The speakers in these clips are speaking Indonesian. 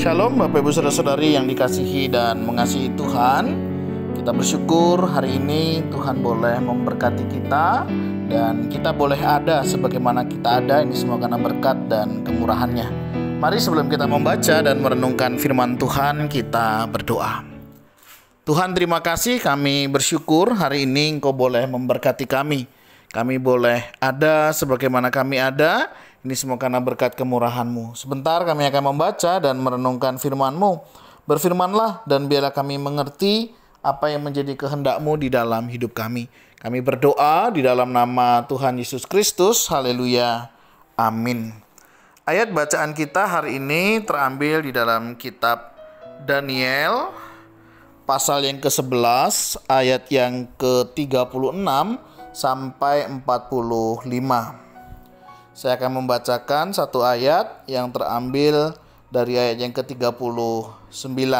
Shalom Bapak Ibu Saudara-saudari yang dikasihi dan mengasihi Tuhan. Kita bersyukur hari ini Tuhan boleh memberkati kita dan kita boleh ada sebagaimana kita ada. Ini semua karena berkat dan kemurahan-Nya. Mari sebelum kita membaca dan merenungkan firman Tuhan, kita berdoa. Tuhan, terima kasih, kami bersyukur hari ini Engkau boleh memberkati kami. Kami boleh ada sebagaimana kami ada. Ini semua karena berkat kemurahan-Mu. Sebentar kami akan membaca dan merenungkan firman-Mu. Berfirmanlah dan biarlah kami mengerti apa yang menjadi kehendak-Mu di dalam hidup kami. Kami berdoa di dalam nama Tuhan Yesus Kristus. Haleluya. Amin. Ayat bacaan kita hari ini terambil di dalam kitab Daniel pasal yang ke-11 ayat yang ke-36 sampai 45. Saya akan membacakan satu ayat yang terambil dari ayat yang ke-39.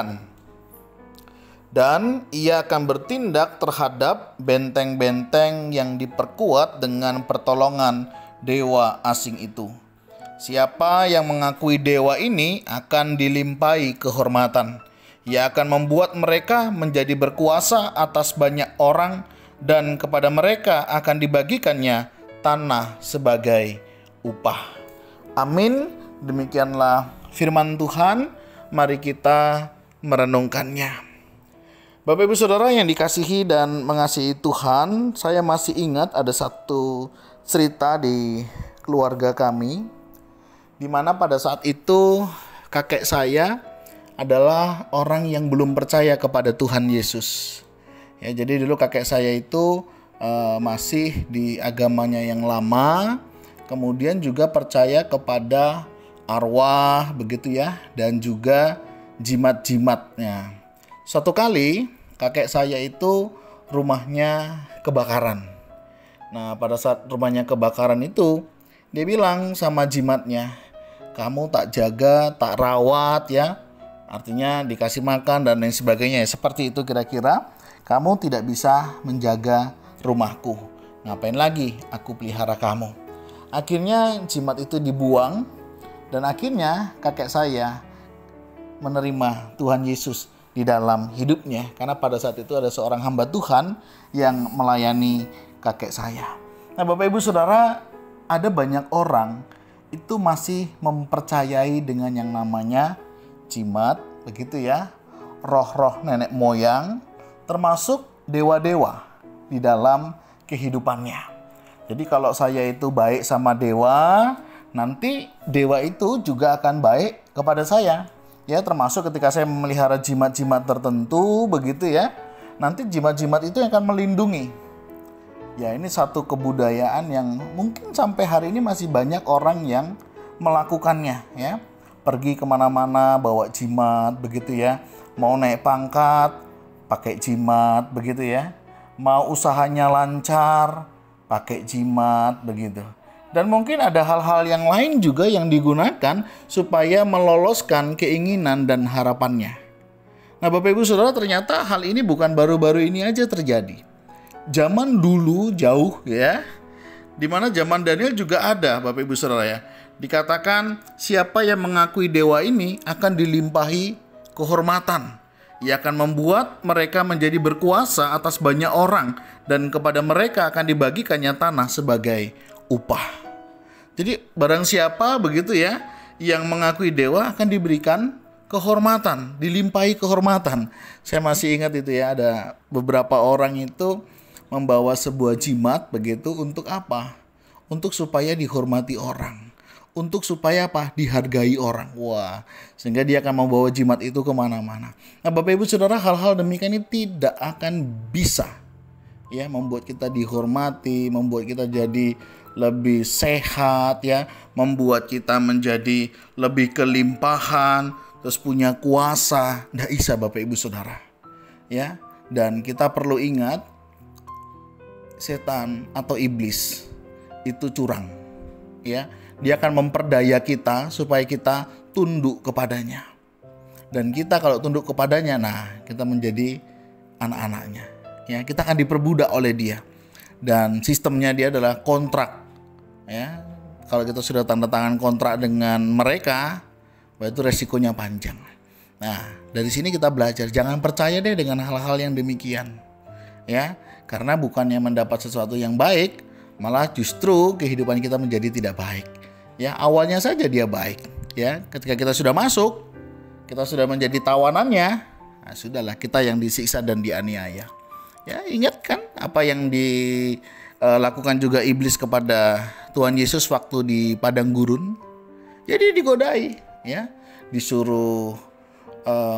Dan ia akan bertindak terhadap benteng-benteng yang diperkuat dengan pertolongan dewa asing itu. Siapa yang mengakui dewa ini akan dilimpahi kehormatan. Ia akan membuat mereka menjadi berkuasa atas banyak orang, dan kepada mereka akan dibagikannya tanah sebagai upah. Amin. Demikianlah firman Tuhan. Mari kita merenungkannya. Bapak Ibu Saudara yang dikasihi dan mengasihi Tuhan, saya masih ingat ada satu cerita di keluarga kami, di mana pada saat itu kakek saya adalah orang yang belum percaya kepada Tuhan Yesus. Ya, jadi dulu kakek saya itu masih di agamanya yang lama. Kemudian juga percaya kepada arwah begitu ya, dan juga jimat-jimatnya. Suatu kali kakek saya itu rumahnya kebakaran. Nah, pada saat rumahnya kebakaran itu, dia bilang sama jimatnya, "Kamu tak jaga, tak rawat ya." Artinya dikasih makan dan lain sebagainya. Seperti itu kira-kira. "Kamu tidak bisa menjaga rumahku. Ngapain lagi aku pelihara kamu?" Akhirnya jimat itu dibuang, dan akhirnya kakek saya menerima Tuhan Yesus di dalam hidupnya. Karena pada saat itu ada seorang hamba Tuhan yang melayani kakek saya. Nah, Bapak Ibu Saudara, ada banyak orang itu masih mempercayai dengan yang namanya jimat, begitu ya, roh-roh nenek moyang, termasuk dewa-dewa di dalam kehidupannya. Jadi kalau saya itu baik sama dewa, nanti dewa itu juga akan baik kepada saya. Ya, termasuk ketika saya memelihara jimat-jimat tertentu begitu ya. Nanti jimat-jimat itu yang akan melindungi. Ya, ini satu kebudayaan yang mungkin sampai hari ini masih banyak orang yang melakukannya ya. Pergi kemana-mana bawa jimat begitu ya. Mau naik pangkat pakai jimat begitu ya. Mau usahanya lancar pakai jimat begitu. Dan mungkin ada hal-hal yang lain juga yang digunakan supaya meloloskan keinginan dan harapannya. Nah, Bapak Ibu Saudara, ternyata hal ini bukan baru-baru ini aja terjadi. Zaman dulu jauh ya, di mana zaman Daniel juga ada, Bapak Ibu Saudara ya. Dikatakan siapa yang mengakui dewa ini akan dilimpahi kehormatan. Ia akan membuat mereka menjadi berkuasa atas banyak orang, dan kepada mereka akan dibagikannya tanah sebagai upah. Jadi barang siapa begitu ya yang mengakui dewa akan diberikan kehormatan, dilimpahi kehormatan. Saya masih ingat itu ya, ada beberapa orang itu membawa sebuah jimat begitu untuk apa? Untuk supaya dihormati orang. Untuk supaya apa? Dihargai orang. Wah, sehingga dia akan membawa jimat itu kemana-mana. Nah, Bapak Ibu Saudara, hal-hal demikian ini tidak akan bisa ya membuat kita dihormati, membuat kita jadi lebih sehat ya, membuat kita menjadi lebih kelimpahan, terus punya kuasa. Tidak bisa, Bapak Ibu Saudara. Ya, dan kita perlu ingat, setan atau iblis itu curang. Ya, dia akan memperdaya kita supaya kita tunduk kepadanya. Dan kita kalau tunduk kepadanya, nah kita menjadi anak-anaknya. Ya, kita akan diperbudak oleh dia. Dan sistemnya dia adalah kontrak. Ya, Kalau kita sudah tanda tangan kontrak dengan mereka, itu resikonya panjang. Nah, dari sini kita belajar jangan percaya deh dengan hal-hal yang demikian. Ya, karena bukannya mendapat sesuatu yang baik, malah justru kehidupan kita menjadi tidak baik. Ya, awalnya saja dia baik. Ya, ketika kita sudah masuk, kita sudah menjadi tawanannya, nah, sudahlah kita yang disiksa dan dianiaya. Ya, ingat kan apa yang dilakukan juga iblis kepada Tuhan Yesus waktu di padang gurun? Jadi digodai, ya, disuruh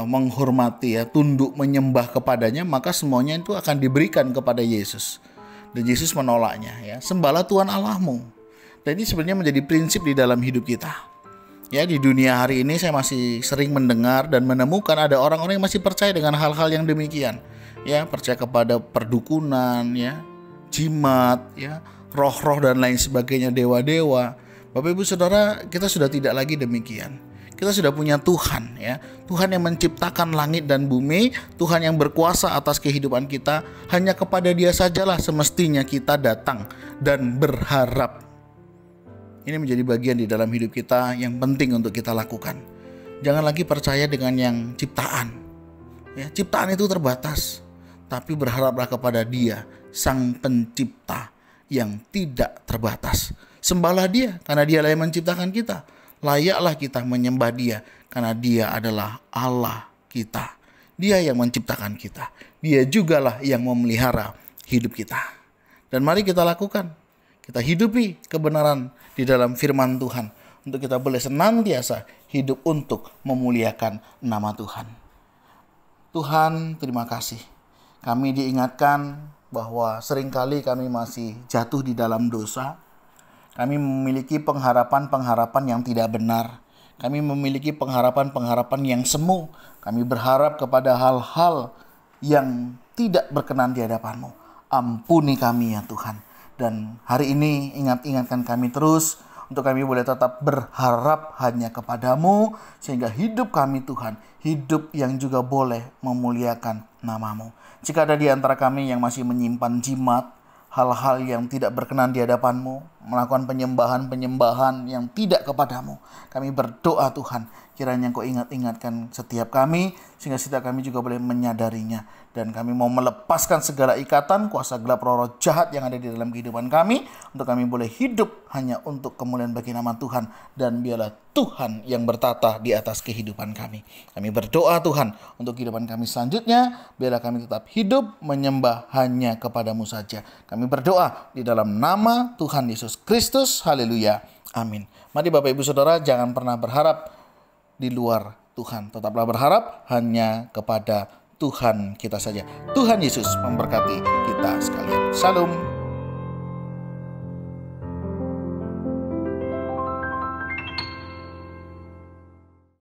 menghormati, ya, tunduk menyembah kepadanya, maka semuanya itu akan diberikan kepada Yesus. Dan Yesus menolaknya, ya. Sembahlah Tuhan Allahmu. Dan ini sebenarnya menjadi prinsip di dalam hidup kita. Ya, di dunia hari ini saya masih sering mendengar dan menemukan ada orang-orang yang masih percaya dengan hal-hal yang demikian. Ya, percaya kepada perdukunan, ya, jimat, ya, roh-roh dan lain sebagainya, dewa-dewa. Bapak Ibu Saudara, kita sudah tidak lagi demikian. Kita sudah punya Tuhan, ya. Tuhan yang menciptakan langit dan bumi, Tuhan yang berkuasa atas kehidupan kita. Hanya kepada Dia sajalah semestinya kita datang dan berharap. Ini menjadi bagian di dalam hidup kita yang penting untuk kita lakukan. Jangan lagi percaya dengan yang ciptaan. Ya, ciptaan itu terbatas, tapi berharaplah kepada Dia, Sang Pencipta yang tidak terbatas. Sembahlah Dia karena Dialah yang menciptakan kita. Layaklah kita menyembah Dia karena Dia adalah Allah kita. Dia yang menciptakan kita. Dia jugalah yang memelihara hidup kita. Dan mari kita lakukan. Kita hidupi kebenaran di dalam firman Tuhan untuk kita boleh senantiasa hidup untuk memuliakan nama Tuhan. Tuhan, terima kasih. Kami diingatkan bahwa seringkali kami masih jatuh di dalam dosa. Kami memiliki pengharapan-pengharapan yang tidak benar. Kami memiliki pengharapan-pengharapan yang semu. Kami berharap kepada hal-hal yang tidak berkenan di hadapan-Mu. Ampuni kami ya Tuhan. Dan hari ini ingatkan kami terus untuk kami boleh tetap berharap hanya kepada-Mu. Sehingga hidup kami Tuhan, hidup yang juga boleh memuliakan nama-Mu. Jika ada di antara kami yang masih menyimpan jimat, hal-hal yang tidak berkenan di hadapan-Mu, melakukan penyembahan-penyembahan yang tidak kepada-Mu, kami berdoa Tuhan, kiranya Engkau ingatkan setiap kami, sehingga setiap kami juga boleh menyadarinya. Dan kami mau melepaskan segala ikatan, kuasa gelap roh-roh jahat yang ada di dalam kehidupan kami, untuk kami boleh hidup hanya untuk kemuliaan bagi nama Tuhan. Dan biarlah Tuhan yang bertata di atas kehidupan kami. Kami berdoa Tuhan untuk kehidupan kami selanjutnya, biarlah kami tetap hidup menyembah hanya kepada-Mu saja. Kami berdoa di dalam nama Tuhan Yesus Kristus. Haleluya. Amin. Mari Bapak Ibu Saudara, jangan pernah berharap di luar Tuhan. Tetaplah berharap hanya kepada Tuhan kita saja. Tuhan Yesus memberkati kita sekalian. Shalom.